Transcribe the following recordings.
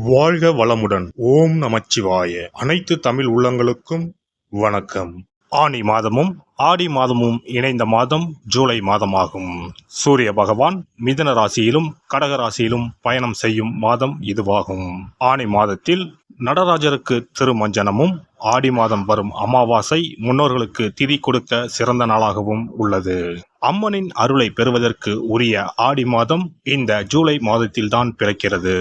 வாழ்க வளமுடன். ஓம் நமச்சிவாய. அனைத்து தமிழ் உள்ளங்களுக்கும் வணக்கம். ஆனி மாதமும் ஆடி மாதமும் இணைந்த மாதம் ஜூலை மாதமாகும். சூரிய பகவான் மிதுன ராசியிலும் கடக ராசியிலும் பயணம் செய்யும் மாதம் இதுவாகும். ஆனி மாதத்தில் நடராஜருக்கு திருமஞ்சனமும், ஆடி மாதம் வரும் அமாவாசை முன்னோர்களுக்கு திதி கொடுக்க சிறந்த நாளாகவும் உள்ளது. அம்மனின் அருளை பெறுவதற்கு உரிய ஆடி மாதம் இந்த ஜூலை மாதத்தில்தான் பிறக்கிறது.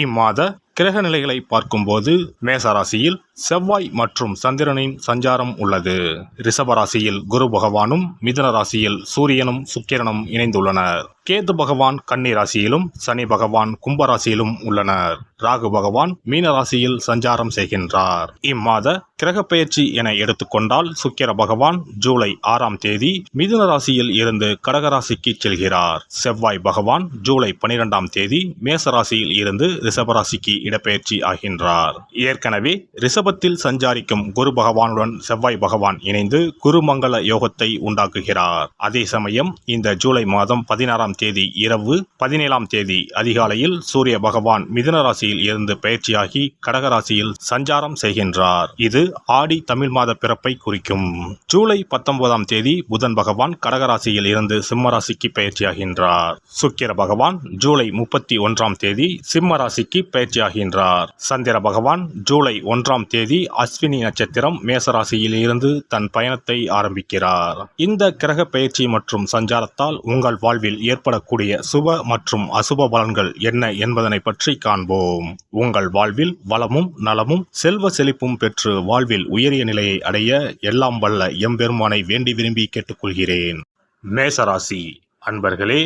இம்மாத கிரக நிலைகளை பார்க்கும்போது மேசராசியில் செவ்வாய் மற்றும் சந்திரனின் சஞ்சாரம் உள்ளது. ரிஷபராசியில் குரு பகவானும், மிதுன ராசியில் சூரியனும் சுக்கிரனும் இணைந்துள்ளனர். கேது பகவான் கன்னி ராசியிலும், சனி பகவான் கும்பராசியிலும் உள்ளனர். ராகு பகவான் மீன ராசியில் சஞ்சாரம் செய்கின்றார். இம்மாத கிரக பெயர்ச்சி என எடுத்துக்கொண்டால் சுக்கிர பகவான் ஜூலை 6ஆம் தேதி மிதுன ராசியில் இருந்து கடகராசிக்கு செல்கிறார். செவ்வாய் பகவான் ஜூலை 12ஆம் தேதி மேசராசியில் இருந்து ரிஷபராசிக்கு இடப்பெயர்ச்சி ஆகின்றார். ஏற்கனவே ரிஷபத்தில் சஞ்சாரிக்கும் குரு பகவானுடன் செவ்வாய் பகவான் இணைந்து குருமங்கள யோகத்தை உண்டாக்குகிறார். அதே சமயம் இந்த ஜூலை மாதம் 16ஆம் தேதி இரவு 17ஆம் தேதி அதிகாலையில் சூரிய பகவான் மிதுன ராசியில் இருந்து பெயர்ச்சியாகி கடகராசியில் சஞ்சாரம் செய்கின்றார். இது ஆடி தமிழ் மாத பிறப்பை குறிக்கும். ஜூலை 19ஆம் தேதி புதன் பகவான் கடகராசியில் இருந்து சிம்மராசிக்கு பெயர்ச்சியாகின்றார். சுக்கிர பகவான் ஜூலை 31ஆம் தேதி சிம்ம ராசிக்கு பெயர்ச்சியாகின்றார். சந்திர பகவான் ஜூலை 1ஆம் தேதி அஸ்வினி நட்சத்திரம் மேசராசியில் இருந்து தன் பயணத்தை ஆரம்பிக்கிறார். இந்த கிரக பெயர்ச்சி மற்றும் சஞ்சாரத்தால் உங்கள் வாழ்வில் ஏற்படக்கூடிய சுப மற்றும் அசுப பலன்கள் என்ன என்பதனை பற்றி காண்போம். உங்கள் வாழ்வில் வளமும் நலமும் செல்வ செழிப்பும் பெற்று வாழ்வில் உயரிய நிலையை அடைய எல்லாம் வல்ல எம்பெருமானை வேண்டி விரும்பி கேட்டுக்கொள்கிறேன். மேசராசி அன்பர்களே,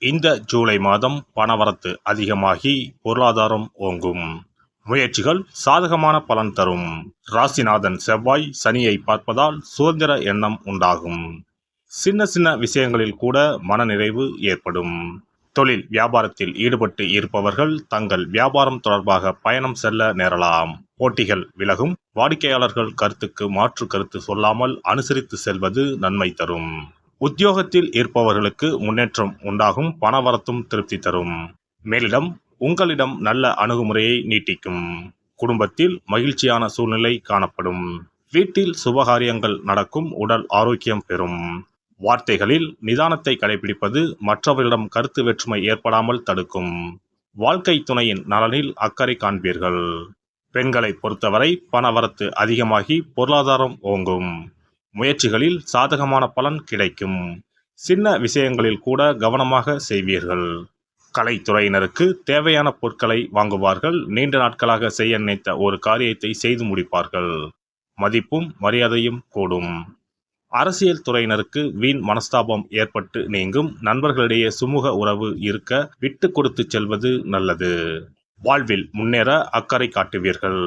இந்த ஜூலை மாதம் பணவரத்து அதிகமாகி பொருளாதாரம் ஓங்கும். முயற்சிகள் சாதகமான பலன் தரும். ராசிநாதன் செவ்வாய் சனியை பார்ப்பதால் சுதந்திர எண்ணம் உண்டாகும். சின்ன சின்ன விஷயங்களில் கூட மனநிறைவு ஏற்படும். தொழில் வியாபாரத்தில் ஈடுபட்டு இருப்பவர்கள் தங்கள் வியாபாரம் தொடர்பாக பயணம் செல்ல நேரலாம். போட்டிகள் விலகும். வாடிக்கையாளர்கள் கருத்துக்கு மாற்று கருத்து சொல்லாமல் அனுசரித்து செல்வது நன்மை தரும். உத்தியோகத்தில் இருப்பவர்களுக்கு முன்னேற்றம் உண்டாகும். பணவரத்தும் திருப்தி தரும். மேலிடம் உங்களிடம் நல்ல அணுகுமுறையை நீட்டிக்கும். குடும்பத்தில் மகிழ்ச்சியான சூழ்நிலை காணப்படும். வீட்டில் சுபகாரியங்கள் நடக்கும். உடல் ஆரோக்கியம் பெறும். வார்த்தைகளில் நிதானத்தை கடைபிடிப்பது மற்றவர்களிடம் கருத்து வேற்றுமை ஏற்படாமல் தடுக்கும். வாழ்க்கை துணையின் நலனில் அக்கறை காண்பீர்கள். பெண்களை பொறுத்தவரை பணவரத்து அதிகமாகி பொருளாதாரம் ஓங்கும். முயற்சிகளில் சாதகமான பலன் கிடைக்கும். சின்ன விஷயங்களில் கூட கவனமாக செய்வீர்கள். கலைத்துறையினருக்கு தேவையான பொருட்களை வாங்குவார்கள். நீண்ட நாட்களாக செய்ய நினைத்த ஒரு காரியத்தை செய்து முடிப்பார்கள். மதிப்பும் மரியாதையும் கூடும். அரசியல் துறையினருக்கு வீண் மனஸ்தாபம் ஏற்பட்டு நீங்கும். நண்பர்களிடையே சுமூக உறவு இருக்க விட்டு கொடுத்து செல்வது நல்லது. வாழ்வில் முன்னேற அக்கறை காட்டுவீர்கள்.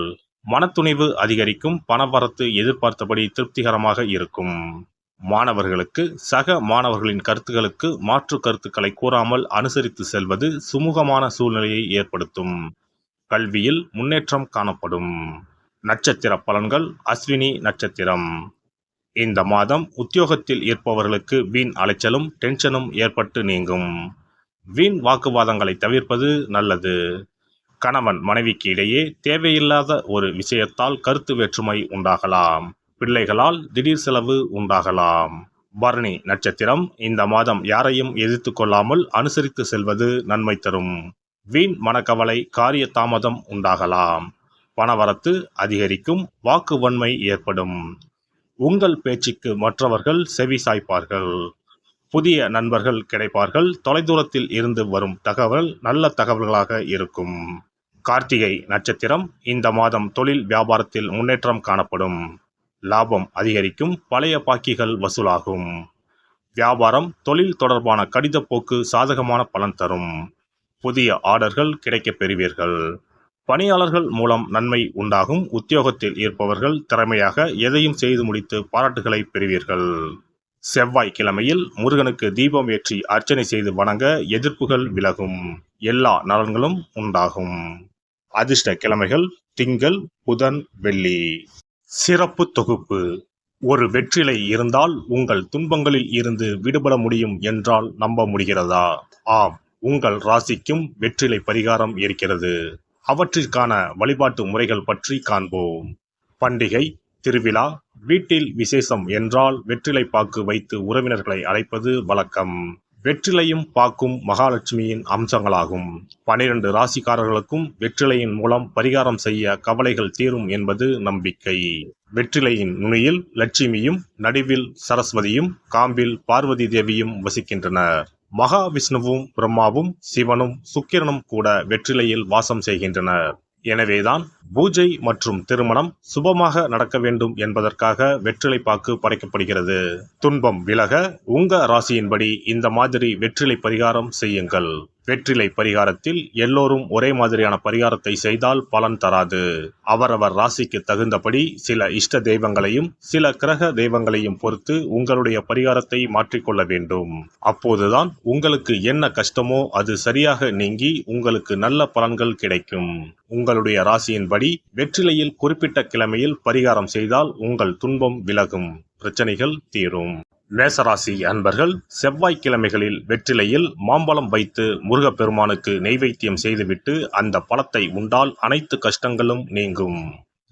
மனத்துணிவு அதிகரிக்கும். பணவரத்து எதிர்பார்த்தபடி திருப்திகரமாக இருக்கும். மாணவர்களுக்கு சக மாணவர்களின் கருத்துக்களுக்கு மாற்று கருத்துக்களை கூறாமல் அனுசரித்து செல்வது சுமூகமான சூழ்நிலையை ஏற்படுத்தும். கல்வியில் முன்னேற்றம் காணப்படும். நட்சத்திர பலன்கள். அஸ்வினி நட்சத்திரம். இந்த மாதம் உத்தியோகத்தில் இருப்பவர்களுக்கு வீண் அலைச்சலும் டென்ஷனும் ஏற்பட்டு நீங்கும். வீண் வாக்குவாதங்களை தவிர்ப்பது நல்லது. கணவன் மனைவிக்கு இடையே தேவையில்லாத ஒரு விஷயத்தால் கருத்து வேற்றுமை உண்டாகலாம். பிள்ளைகளால் திடீர் செலவு உண்டாகலாம். பரணி நட்சத்திரம். இந்த மாதம் யாரையும் எதிர்த்து கொள்ளாமல் அனுசரித்து செல்வது நன்மை தரும். வீண் மனக்கவலை, காரிய தாமதம் உண்டாகலாம். பணவரத்து அதிகரிக்கும். வாக்கு வன்மை ஏற்படும். உங்கள் பேச்சுக்கு மற்றவர்கள் செவி சாய்ப்பார்கள். புதிய நண்பர்கள் கிடைப்பார்கள். தொலைதூரத்தில் இருந்து வரும் தகவல் நல்ல தகவல்களாக இருக்கும். கார்த்திகை நட்சத்திரம். இந்த மாதம் தொழில் வியாபாரத்தில் முன்னேற்றம் காணப்படும். லாபம் அதிகரிக்கும். பழைய பாக்கிகள் வசூலாகும். வியாபாரம் தொழில் தொடர்பான கடித போக்கு சாதகமான பலன் தரும். புதிய ஆர்டர்கள் கிடைக்கப் பெறுவீர்கள். பணியாளர்கள் மூலம் நன்மை உண்டாகும். உத்தியோகத்தில் இருப்பவர்கள் திறமையாக எதையும் செய்து முடித்து பாராட்டுகளை பெறுவீர்கள். செவ்வாய் கிழமையில் முருகனுக்கு தீபம் ஏற்றி அர்ச்சனை செய்து வணங்க எதிர்ப்புகள் விலகும். எல்லா நலன்களும் உண்டாகும். அதிர்ஷ்ட கிழமைகள் திங்கள், புதன், வெள்ளி. சிறப்பு தொகுப்பு. ஒரு வெற்றிலை இருந்தால் உங்கள் துன்பங்களில் இருந்து விடுபட முடியும் என்றால் நம்ப முடிகிறதா? ஆம், உங்கள் ராசிக்கும் வெற்றிலை பரிகாரம் இருக்கிறது. அவற்றிற்கான வழிபாட்டு முறைகள் பற்றி காண்போம். பண்டிகை, திருவிழா, வீட்டில் விசேஷம் என்றால் வெற்றிலை பாக்கு வைத்து உறவினர்களை அழைப்பது வழக்கம். வெற்றிலையும் பாக்கும் மகாலட்சுமியின் அம்சங்களாகும். 12 ராசிக்காரர்களுக்கும் வெற்றிலையின் மூலம் பரிகாரம் செய்ய கவலைகள் தீரும் என்பது நம்பிக்கை. வெற்றிலையின் நுனியில் லட்சுமியும், நடுவில் சரஸ்வதியும், காம்பில் பார்வதி தேவியும் வசிக்கின்றனர். மகாவிஷ்ணுவும், பிரம்மாவும், சிவனும், சுக்கிரனும் கூட வெற்றிலையில் வாசம் செய்கின்றனர். எனவேதான் பூஜை மற்றும் திருமணம் சுபமாக நடக்க வேண்டும் என்பதற்காக வெற்றிலை பாக்கு படைக்கப்படுகிறது. துன்பம் விலக உங்க ராசியின்படி இந்த மாதிரி வெற்றிலை பரிகாரம் செய்யுங்கள். வெற்றிலை பரிகாரத்தில் எல்லோரும் ஒரே மாதிரியான பரிகாரத்தை செய்தால் பலன் தராது. அவரவர் ராசிக்கு தகுந்தபடி சில இஷ்ட தெய்வங்களையும் சில கிரக தெய்வங்களையும் பொறுத்து உங்களுடைய பரிகாரத்தை மாற்றிக்கொள்ள வேண்டும். அப்போதுதான் உங்களுக்கு என்ன கஷ்டமோ அது சரியாக நீங்கி உங்களுக்கு நல்ல பலன்கள் கிடைக்கும். உங்களுடைய ராசியின்படி வெற்றிலையில் குறிப்பிட்ட கிழமையில் பரிகாரம் செய்தால் உங்கள் துன்பம் விலகும், பிரச்சனைகள் தீரும். மேசராசி அன்பர்கள் செவ்வாய்க்கிழமைகளில் வெற்றிலையில் மாம்பழம் வைத்து முருகப்பெருமானுக்கு நெய்வேத்தியம் செய்துவிட்டு அந்த பழத்தை உண்டால் அனைத்து கஷ்டங்களும் நீங்கும்.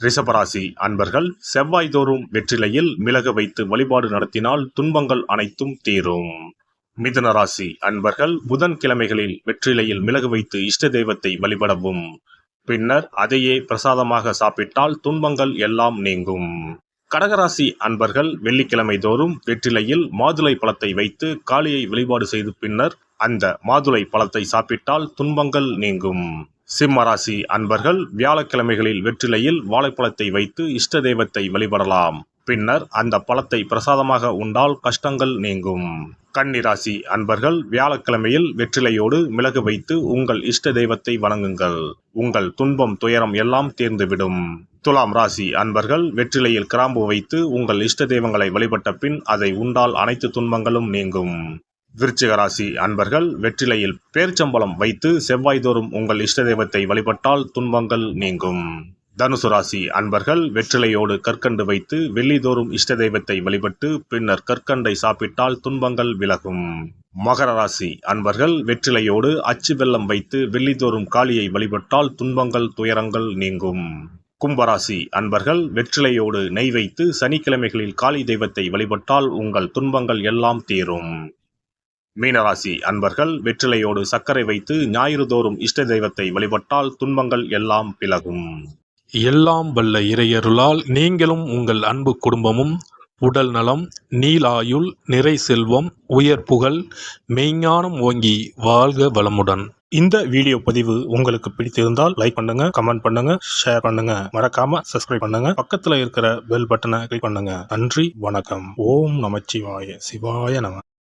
ரிஷபராசி அன்பர்கள் செவ்வாய்தோறும் வெற்றிலையில் மிளகு வைத்து வழிபாடு நடத்தினால் துன்பங்கள் அனைத்தும் தீரும். மிதுன ராசி அன்பர்கள் புதன்கிழமைகளில் வெற்றிலையில் மிளகு வைத்து இஷ்ட தெய்வத்தை வழிபடவும். பின்னர் அதையே பிரசாதமாக சாப்பிட்டால் துன்பங்கள் எல்லாம் நீங்கும். கடகராசி அன்பர்கள் வெள்ளிக்கிழமை தோறும் வெற்றிலையில் மாதுளை பழத்தை வைத்து காளியை வழிபாடு செய்து பின்னர் அந்த மாதுளை பழத்தை சாப்பிட்டால் துன்பங்கள் நீங்கும். சிம்மராசி அன்பர்கள் வியாழக்கிழமைகளில் வெற்றிலையில் வாழைப்பழத்தை வைத்து இஷ்ட தெய்வத்தை வழிபடலாம். பின்னர் அந்த பழத்தை பிரசாதமாக உண்டால் கஷ்டங்கள் நீங்கும். கன்னிராசி அன்பர்கள் வியாழக்கிழமையில் வெற்றிலையோடு மிளகு வைத்து உங்கள் இஷ்ட தெய்வத்தை வணங்குங்கள். உங்கள் துன்பம் துயரம் எல்லாம் தீர்ந்துவிடும். துலாம் ராசி அன்பர்கள் வெற்றிலையில் கிராம்பு வைத்து உங்கள் இஷ்ட தெய்வங்களை வழிபட்ட பின் அதை உண்டால் அனைத்து துன்பங்களும் நீங்கும். விருச்சிக ராசி அன்பர்கள் வெற்றிலையில் பேரிச்சம்பழம் வைத்து செவ்வாய்தோறும் உங்கள் இஷ்ட தெய்வத்தை வழிபட்டால் துன்பங்கள் நீங்கும். தனுசு ராசி அன்பர்கள் வெற்றிலையோடு கற்கண்டு வைத்து வெள்ளிதோறும் இஷ்ட தெய்வத்தை வழிபட்டு பின்னர் கற்கண்டை சாப்பிட்டால் துன்பங்கள் விலகும். மகர ராசி அன்பர்கள் வெற்றிலையோடு அச்சு வெல்லம் வைத்து வெள்ளிதோறும் காளியை வழிபட்டால் துன்பங்கள் துயரங்கள் நீங்கும். கும்பராசி அன்பர்கள் வெற்றிலையோடு நெய் வைத்து சனிக்கிழமைகளில் காளி தெய்வத்தை வழிபட்டால் உங்கள் துன்பங்கள் எல்லாம் தீரும். மீனராசி அன்பர்கள் வெற்றிலையோடு சர்க்கரை வைத்து ஞாயிறு தோறும் இஷ்ட தெய்வத்தை வழிபட்டால் துன்பங்கள் எல்லாம் விலகும். எல்லாம் வல்ல இறையருளால் நீங்களும் உங்கள் அன்பு குடும்பமும் உடல் நலம், நீலாயுள், நிறை செல்வம், உயர் புகழ், மெய்ஞானம் ஓங்கி வாழ்க வளமுடன். இந்த வீடியோ பதிவு உங்களுக்கு பிடித்திருந்தால் லைக் பண்ணுங்க, கமெண்ட் பண்ணுங்க, ஷேர் பண்ணுங்க, மறக்காம சப்ஸ்கிரைப் பண்ணுங்க, பக்கத்துல இருக்கிற பெல் பட்டனை கிளிக் பண்ணுங்க. நன்றி, வணக்கம். ஓம் நமச்சிவாய. சிவாய நம.